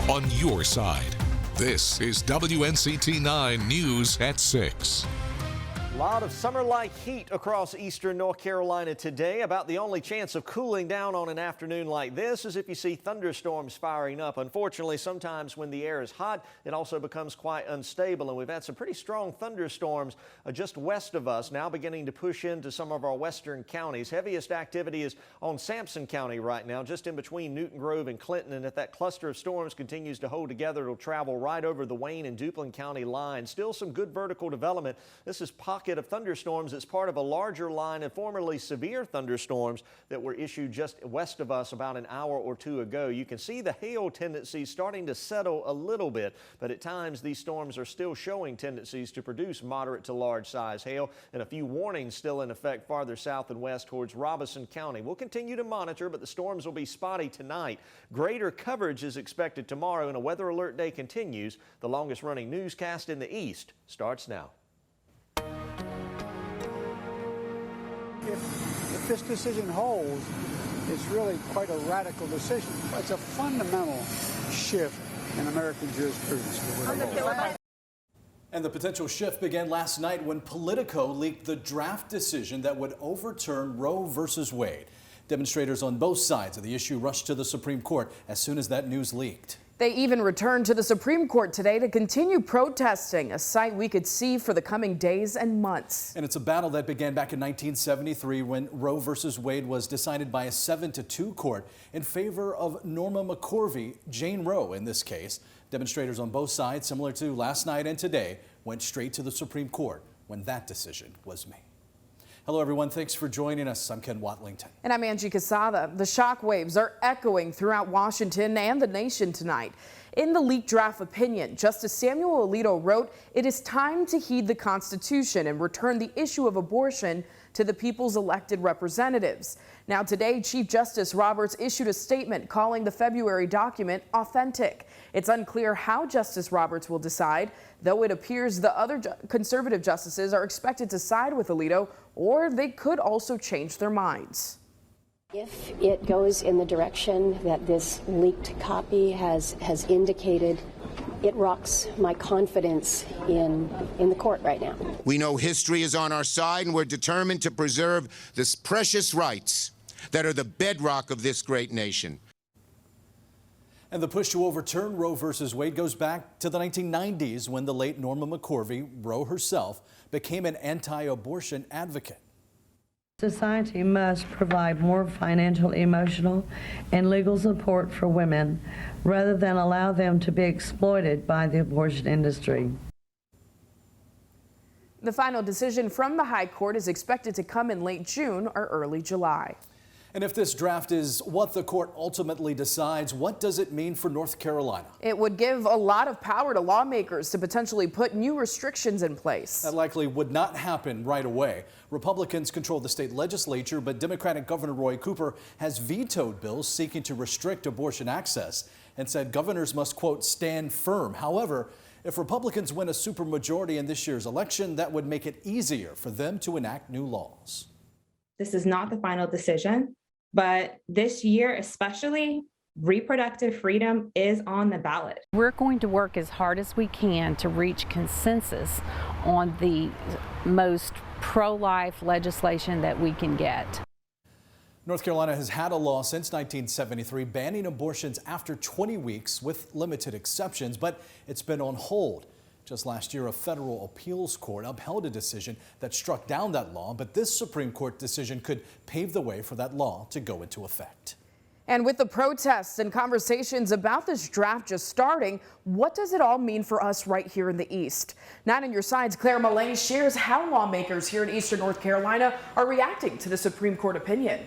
on your side. This is WNCT 9 News at 6. A lot of summer-like heat across eastern North Carolina today. About the only chance of cooling down on an afternoon like this is if you see thunderstorms firing up. Unfortunately, sometimes when the air is hot, it also becomes quite unstable, and we've had some pretty strong thunderstorms just west of us, now beginning to push into some of our western counties. Heaviest activity is on Sampson County right now, just in between Newton Grove and Clinton, and if that cluster of storms continues to hold together, it'll travel right over the Wayne and Duplin County line. Still some good vertical development. This is pocket of thunderstorms. It's part of a larger line of formerly severe thunderstorms that were issued just west of us about an hour or two ago. You can see the hail tendencies starting to settle a little bit, but at times these storms are still showing tendencies to produce moderate to large size hail, and a few warnings still in effect farther south and west towards Robeson County. We'll continue to monitor, but the storms will be spotty tonight. Greater coverage is expected tomorrow, and a weather alert day continues. The longest running newscast in the East starts now. If this decision holds, it's really quite a radical decision. It's a fundamental shift in American jurisprudence. And the potential shift began last night when Politico leaked the draft decision that would overturn Roe versus Wade. Demonstrators on both sides of the issue rushed to the Supreme Court as soon as that news leaked. They even returned to the Supreme Court today to continue protesting, a sight we could see for the coming days and months. And it's a battle that began back in 1973 when Roe versus Wade was decided by a 7-2 court in favor of Norma McCorvey, Jane Roe in this case. Demonstrators on both sides, similar to last night and today, went straight to the Supreme Court when that decision was made. Hello, everyone. Thanks for joining us. I'm Ken Watlington. And I'm Angie Casada. The shockwaves are echoing throughout Washington and the nation tonight. In the leaked draft opinion, Justice Samuel Alito wrote, "It is time to heed the Constitution and return the issue of abortion to the people's elected representatives." Now today, Chief Justice Roberts issued a statement calling the February document authentic. It's unclear how Justice Roberts will decide, though it appears the other conservative justices are expected to side with Alito, or they could also change their minds. If it goes in the direction that this leaked copy has indicated, it rocks my confidence in the court right now. We know history is on our side, and we're determined to preserve the precious rights that are the bedrock of this great nation. And the push to overturn Roe versus Wade goes back to the 1990s when the late Norma McCorvey, Roe herself, became an anti-abortion advocate. Society must provide more financial, emotional, and legal support for women rather than allow them to be exploited by the abortion industry. The final decision from the High Court is expected to come in late June or early July. And if this draft is what the court ultimately decides, what does it mean for North Carolina? It would give a lot of power to lawmakers to potentially put new restrictions in place. That likely would not happen right away. Republicans control the state legislature, but Democratic Governor Roy Cooper has vetoed bills seeking to restrict abortion access and said governors must, quote, stand firm. However, if Republicans win a supermajority in this year's election, that would make it easier for them to enact new laws. This is not the final decision, but this year especially, reproductive freedom is on the ballot. We're going to work as hard as we can to reach consensus on the most pro-life legislation that we can get. North Carolina has had a law since 1973 banning abortions after 20 weeks with limited exceptions, but it's been on hold. Just last year, a federal appeals court upheld a decision that struck down that law, but this Supreme Court decision could pave the way for that law to go into effect. And with the protests and conversations about this draft just starting, what does it all mean for us right here in the East? 9 on your side's Claire Millay shares how lawmakers here in Eastern North Carolina are reacting to the Supreme Court opinion.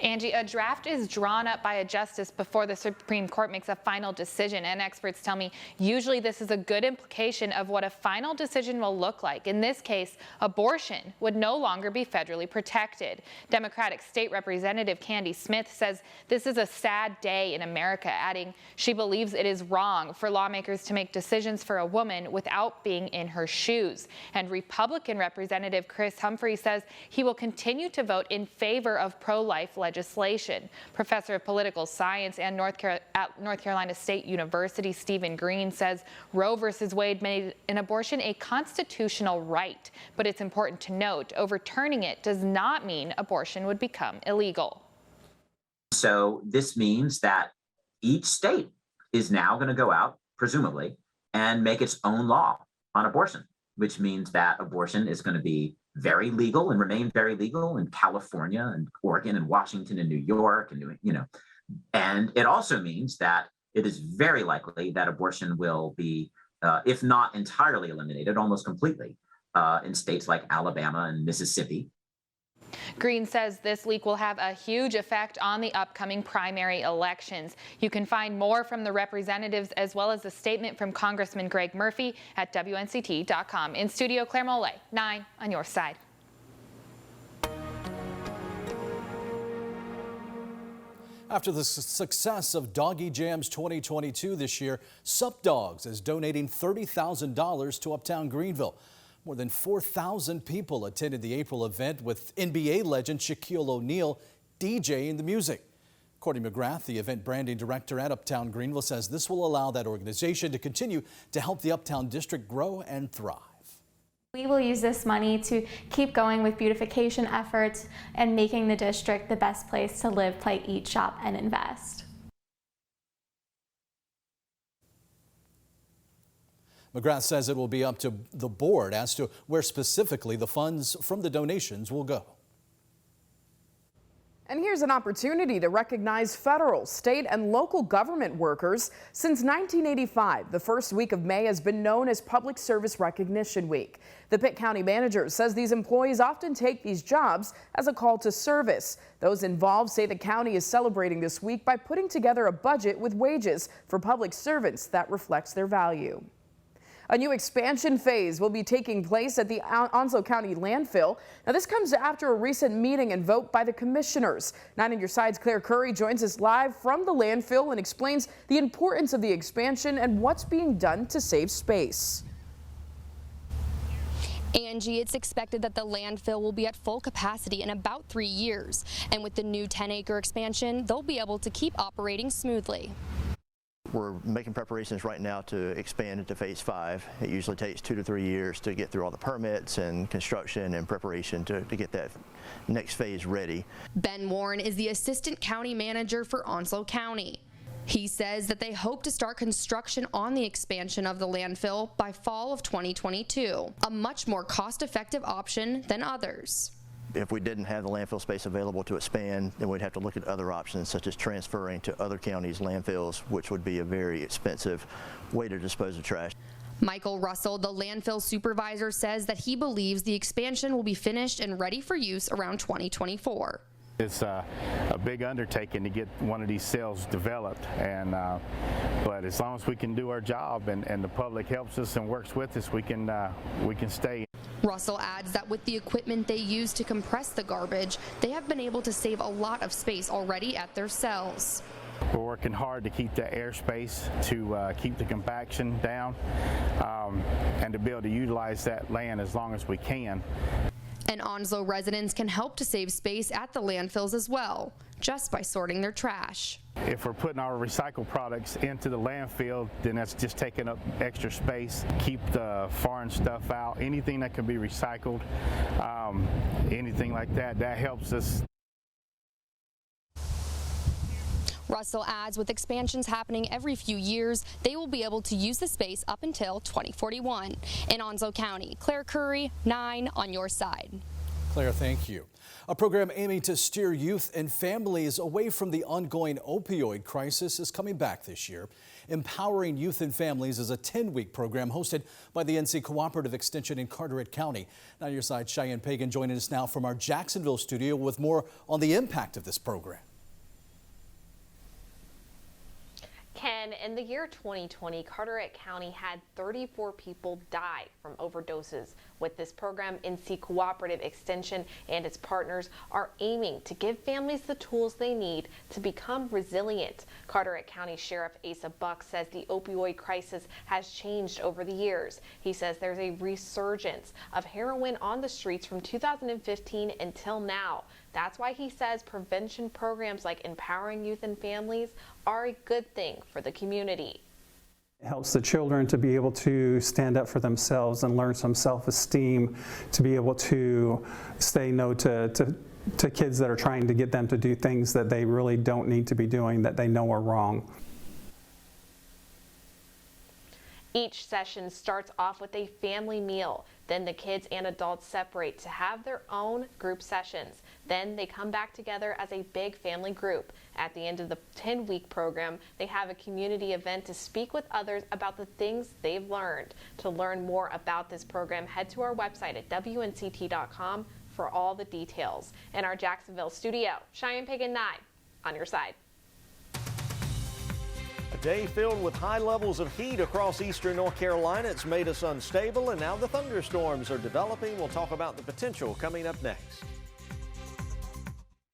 Angie, a draft is drawn up by a justice before the Supreme Court makes a final decision, and experts tell me usually this is a good implication of what a final decision will look like. In this case, abortion would no longer be federally protected. Democratic State Representative Candy Smith says this is a sad day in America, adding she believes it is wrong for lawmakers to make decisions for a woman without being in her shoes. And Republican Representative Chris Humphrey says he will continue to vote in favor of pro-life legislation. Professor of Political Science at North Carolina State University, Stephen Green, says Roe versus Wade made an abortion a constitutional right, but it's important to note overturning it does not mean abortion would become illegal. So this means that each state is now going to go out, presumably, and make its own law on abortion, which means that abortion is going to be very legal and remain very legal in California and Oregon and Washington and New York and and it also means that it is very likely that abortion will be, if not entirely eliminated, almost completely in states like Alabama and Mississippi. Green says this leak will have a huge effect on the upcoming primary elections. You can find more from the representatives as well as a statement from Congressman Greg Murphy at WNCT.com. In studio, Claire Mole, 9 on your side. After the success of Doggy Jams 2022 this year, Sup Dogs is donating $30,000 to Uptown Greenville. More than 4,000 people attended the April event with NBA legend Shaquille O'Neal DJing the music. Courtney McGrath, the event branding director at Uptown Greenville, says this will allow that organization to continue to help the Uptown district grow and thrive. We will use this money to keep going with beautification efforts and making the district the best place to live, play, eat, shop, and invest. McGrath says it will be up to the board as to where specifically the funds from the donations will go. And here's an opportunity to recognize federal, state, and local government workers. Since 1985, the first week of May has been known as Public Service Recognition Week. The Pitt County manager says these employees often take these jobs as a call to service. Those involved say the county is celebrating this week by putting together a budget with wages for public servants that reflects their value. A new expansion phase will be taking place at the Onslow County landfill. Now, this comes after a recent meeting and vote by the commissioners. 9 on your side's Claire Curry joins us live from the landfill and explains the importance of the expansion and what's being done to save space. Angie, it's expected that the landfill will be at full capacity in about 3 years. And with the new 10-acre expansion, they'll be able to keep operating smoothly. We're making preparations right now to expand into phase 5. It usually takes 2 to 3 years to get through all the permits and construction and preparation to get that next phase ready. Ben Warren is the assistant county manager for Onslow County. He says that they hope to start construction on the expansion of the landfill by fall of 2022, a much more cost-effective option than others. If we didn't have the landfill space available to expand, then we'd have to look at other options, such as transferring to other counties' landfills, which would be a very expensive way to dispose of trash. Michael Russell, the landfill supervisor, says that he believes the expansion will be finished and ready for use around 2024. It's a big undertaking to get one of these cells developed, and but as long as we can do our job and the public helps us and works with us, we can stay. Russell adds that with the equipment they use to compress the garbage, they have been able to save a lot of space already at their cells. We're working hard to keep the airspace, to keep the compaction down, and to be able to utilize that land as long as we can. And Onslow residents can help to save space at the landfills as well, just by sorting their trash. If we're putting our recycled products into the landfill, then that's just taking up extra space. Keep the foreign stuff out. Anything that can be recycled, anything like that, that helps us. Russell adds with expansions happening every few years, they will be able to use the space up until 2041. In Onslow County, Claire Curry, 9 on your side. Claire, thank you. A program aiming to steer youth and families away from the ongoing opioid crisis is coming back this year. Empowering Youth and Families is a 10-week program hosted by the NC Cooperative Extension in Carteret County. Now on your side, Cheyenne Pagan joining us now from our Jacksonville studio with more on the impact of this program. Ken, in the year 2020, Carteret County had 34 people die from overdoses, With this program, NC Cooperative Extension and its partners are aiming to give families the tools they need to become resilient. Carteret County Sheriff Asa Buck says the opioid crisis has changed over the years. He says there's a resurgence of heroin on the streets from 2015 until now. That's why he says prevention programs like empowering youth and families are a good thing for the community. It helps the children to be able to stand up for themselves and learn some self-esteem, to be able to say no to kids that are trying to get them to do things that they really don't need to be doing, that they know are wrong. Each session starts off with a family meal. Then the kids and adults separate to have their own group sessions. Then they come back together as a big family group. At the end of the 10-week program, they have a community event to speak with others about the things they've learned. To learn more about this program, head to our website at WNCT.com for all the details. In our Jacksonville studio, Cheyenne Pagan 9 on your side. A day filled with high levels of heat across eastern North Carolina. It's made us unstable, and now the thunderstorms are developing. We'll talk about the potential coming up next.